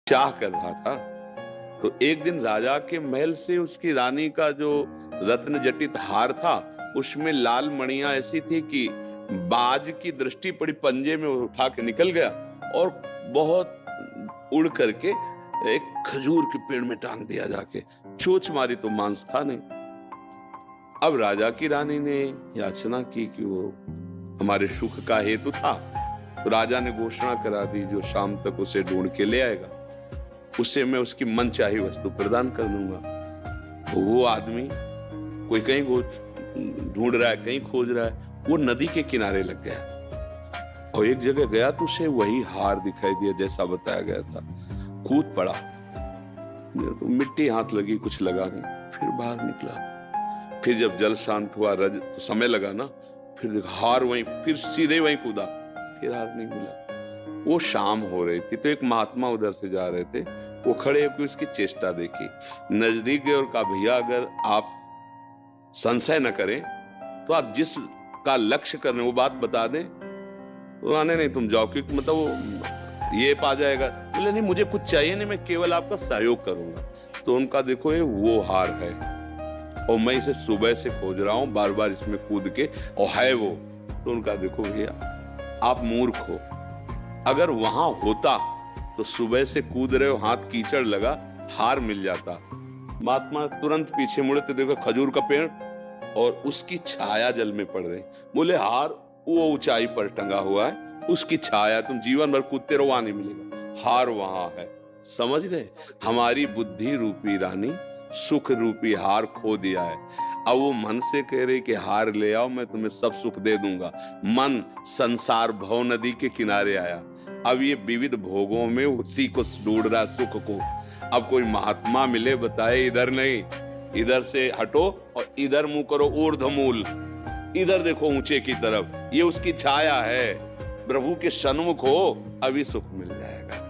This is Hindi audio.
चाह कर रहा था। तो एक दिन राजा के महल से उसकी रानी का जो रत्न जटित हार था, उसमें लाल मणियां ऐसी थी कि बाज की दृष्टि पड़ी, पंजे में उठा के निकल गया और बहुत उड़ करके एक खजूर के पेड़ में टांग दिया जाके। चोंच मारी तो मांस था नहीं। अब राजा की रानी ने याचना की कि वो हमारे सुख का हेतु था, तो राजा ने घोषणा करा दी, जो शाम तक उसे ढूंढ के ले आएगा उसे मैं उसकी मनचाही वस्तु प्रदान कर दूंगा। तो वो आदमी कोई कहीं ढूंढ रहा है, कहीं खोज रहा है, वो नदी के किनारे लग गया और एक जगह गया तो उसे वही हार दिखाई दिया जैसा बताया गया था। कूद पड़ा, तो मिट्टी हाथ लगी, कुछ लगा नहीं, फिर बाहर निकला। फिर जब जल शांत हुआ, रज तो समय लगा ना, फिर देखा हार वहीं, फिर सीधे वहीं कूदा, फिर हार नहीं मिला। वो शाम हो रही थी तो एक महात्मा उधर से जा रहे थे, वो खड़े होकर उसकी चेष्टा देखी, नजदीक गए और कहा, भैया अगर आप संशय न करें तो आप जिस का लक्ष्य कर रहे हैं वो बात बता दें। तो आने नहीं, तुम जाओ, क्योंकि मतलब वो ये पा जाएगा। बोले नहीं, मुझे कुछ चाहिए नहीं, मैं केवल आपका सहयोग करूंगा। तो उनका देखो ये वो हार है और मैं इसे सुबह से खोज रहा हूं, बार बार इसमें कूद के, और है वो। तो उनका देखो भैया आप मूर्ख हो, अगर वहां होता तो सुबह से कूद रहे हो, हाथ कीचड़ लगा, हार मिल जाता। महात्मा तुरंत पीछे मुड़े तो देखो खजूर का पेड़ और उसकी छाया जल में पड़ रही। बोले हार वो ऊंचाई पर टंगा हुआ है, उसकी छाया तुम जीवन भर कूदते रहो, वहां नहीं मिलेगा, हार वहां है। समझ गए? हमारी बुद्धि रूपी रानी सुख रूपी हार खो दिया है। अब वो मन से कह रहे कि हार ले आओ, मैं तुम्हें सब सुख दे दूंगा। मन संसार भव नदी के किनारे आया, अब ये विविध भोगों में उसी को ढूंढ रहा, सुख को। अब कोई महात्मा मिले बताए इधर नहीं, इधर से हटो और इधर मुंह करो ऊर्ध्वमूल, इधर देखो ऊंचे की तरफ, ये उसकी छाया है। प्रभु के सन्मुख हो, अभी सुख मिल जाएगा।